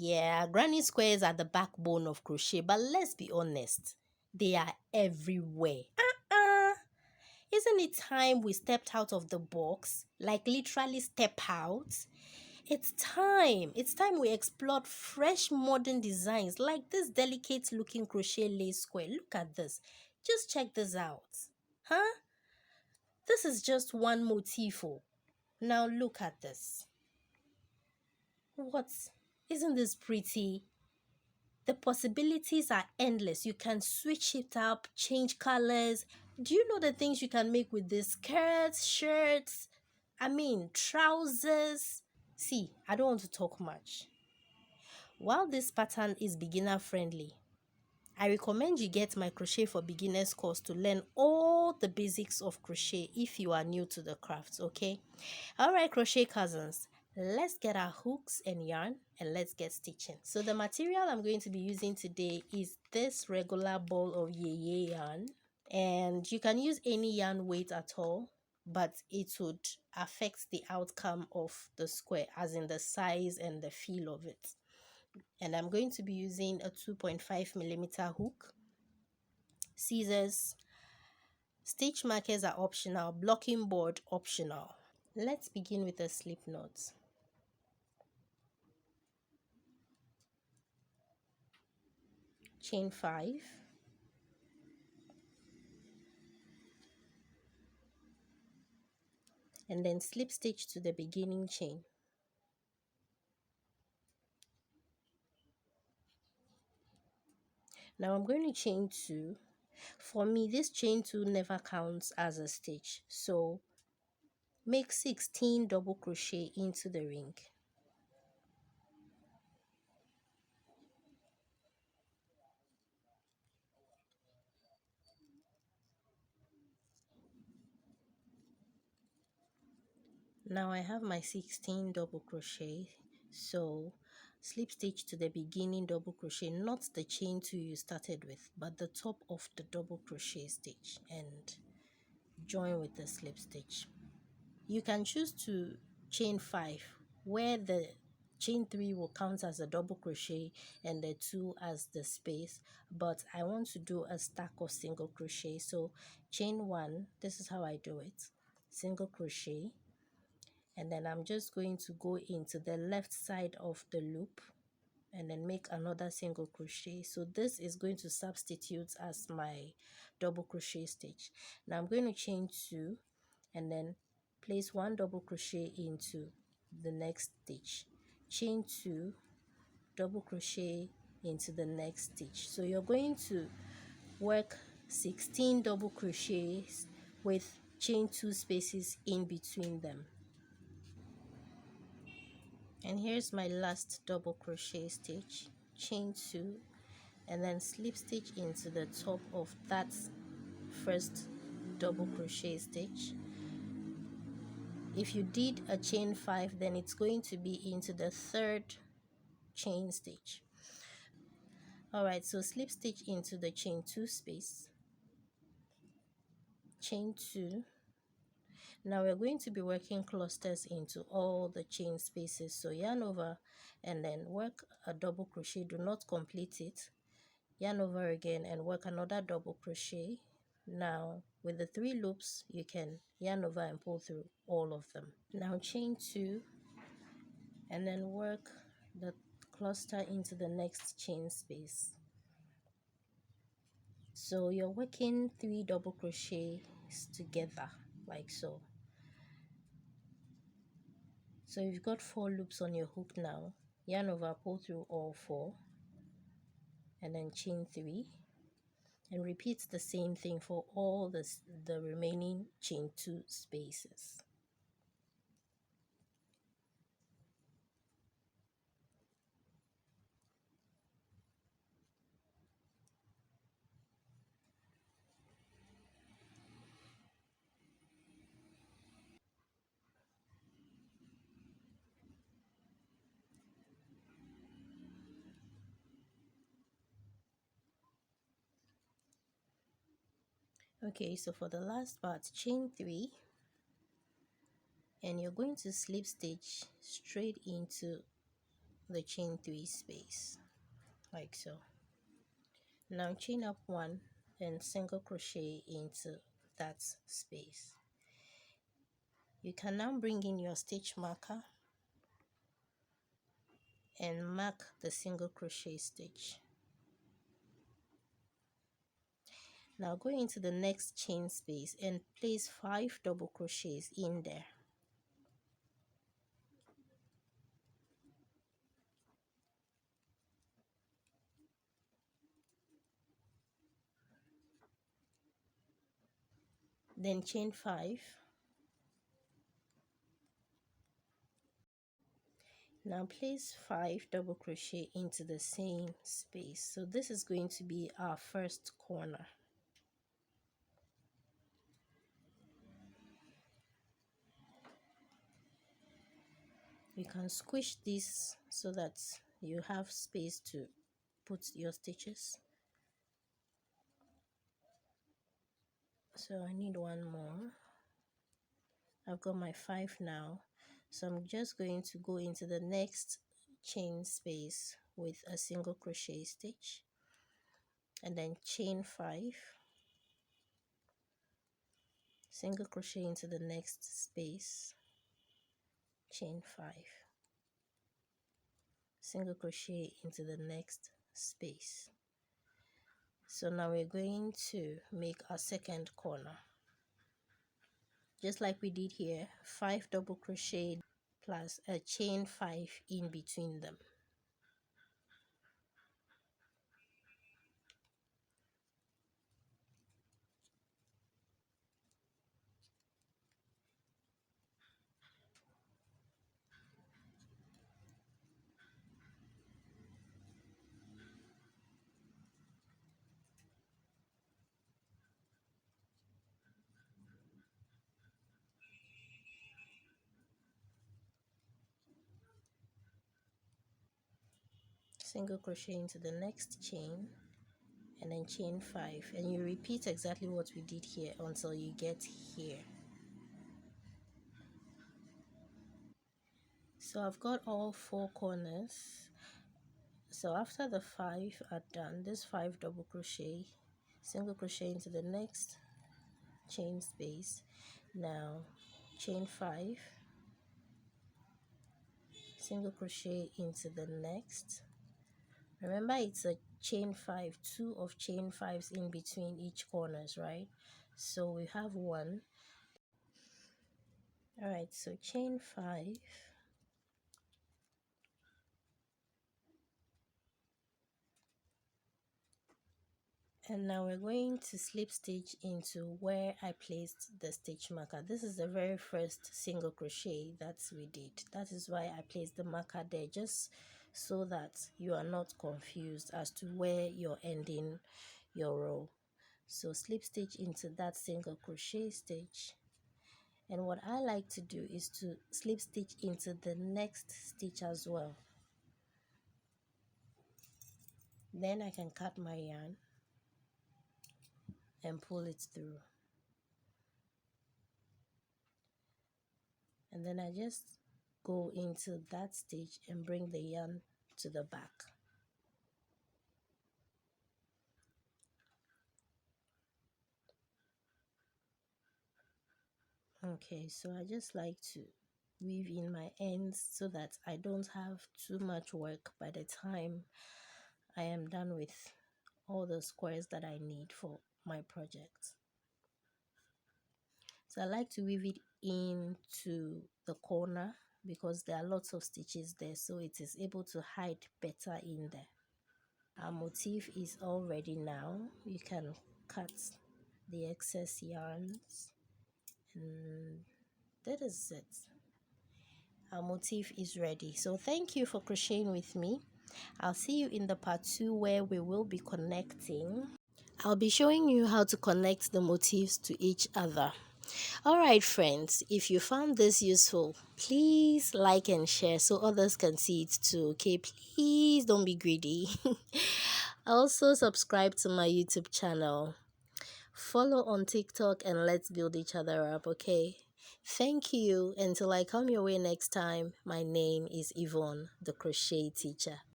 Yeah, granny squares are the backbone of crochet, but let's be honest, they are everywhere. Uh-uh. Isn't it time we stepped out of the box? Like literally step out? It's time. It's time we explored fresh modern designs like this delicate looking crochet lace square. Look at this. Just check this out. Huh? This is just one motifo. Now look at this. What? Isn't this pretty? The possibilities are endless. You can switch it up, change colors. Do you know the things you can make with this? Skirts, shirts, trousers. See, I don't want to talk much. While this pattern is beginner friendly, I recommend you get my Crochet for Beginners course to learn all the basics of crochet if you are new to the craft, okay? Alright, crochet cousins, let's get our hooks and yarn and let's get stitching. So the material I'm going to be using today is this regular ball of yay yarn, and you can use any yarn weight at all, but it would affect the outcome of the square, as in the size and the feel of it. And I'm going to be using a 2.5mm hook, scissors, stitch markers are optional, blocking board optional. Let's begin with a slip knot. Chain 5, and then slip stitch to the beginning chain. Now I'm going to chain 2. For me, this chain 2 never counts as a stitch, so make 16 double crochet into the ring. Now I have my 16 double crochet, so slip stitch to the beginning double crochet, not the chain 2 you started with, but the top of the double crochet stitch, and join with the slip stitch. You can choose to chain 5, where the chain 3 will count as a double crochet and the 2 as the space, but I want to do a stack of single crochet. So chain 1, this is how I do it: single crochet, and then I'm just going to go into the left side of the loop and then make another single crochet. So this is going to substitute as my double crochet stitch. Now I'm going to chain 2 and then place 1 double crochet into the next stitch, chain 2, double crochet into the next stitch. So you're going to work 16 double crochets with chain 2 spaces in between them. And here's my last double crochet stitch, chain 2, and then slip stitch into the top of that first double crochet stitch. If you did a chain 5, then it's going to be into the third chain stitch. Alright, so slip stitch into the chain 2 space, chain 2. Now we're going to be working clusters into all the chain spaces, so yarn over and then work a double crochet. Do not complete it. Yarn over again and work another double crochet. Now with the 3 loops, you can yarn over and pull through all of them. Now chain 2 and then work the cluster into the next chain space. So you're working 3 double crochets together like so. So you've got 4 loops on your hook now. Yarn over, pull through all 4, and then chain 3, and repeat the same thing for all the remaining chain 2 spaces. Okay, so for the last part, chain 3, and you're going to slip stitch straight into the chain 3 space, like so. Now chain up 1 and single crochet into that space. You can now bring in your stitch marker and mark the single crochet stitch. Now go into the next chain space and place 5 double crochets in there. Then chain 5. Now place 5 double crochet into the same space. So this is going to be our first corner. You can squish this so that you have space to put your stitches. So I need one more. I've got my 5 now, so I'm just going to go into the next chain space with a single crochet stitch and then chain 5, single crochet into the next space, chain 5, single crochet into the next space. So now we're going to make our second corner just like we did here, 5 double crochet plus a chain 5 in between them. Single crochet into the next chain and then chain 5, and you repeat exactly what we did here until you get here. So I've got all 4 corners. So after the 5 are done, this 5 double crochet, single crochet into the next chain space, now chain 5, single crochet into the next. Remember, it's a chain 5, 2 of chain 5s in between each corners, right? So we have 1. All right, so chain 5, and now we're going to slip stitch into where I placed the stitch marker. This is the very first single crochet that we did. That is why I placed the marker there, just so that you are not confused as to where you're ending your row. So slip stitch into that single crochet stitch, and what I like to do is to slip stitch into the next stitch as well. Then I can cut my yarn and pull it through, and then I just go into that stitch and bring the yarn to the back. Okay, so I just like to weave in my ends so that I don't have too much work by the time I am done with all the squares that I need for my project. So I like to weave it into the corner because there are lots of stitches there, so it is able to hide better in there. Our motif is all ready now. You can cut the excess yarns, and that is it. Our motif is ready. So thank you for crocheting with me. I'll see you in the part 2 where we will be connecting. I'll be showing you how to connect the motifs to each other. Alright friends, if you found this useful, please like and share so others can see it too, okay? Please don't be greedy. Also subscribe to my YouTube channel. Follow on TikTok and let's build each other up, okay? Thank you. Until I come your way next time, my name is Yvonne, the crochet teacher.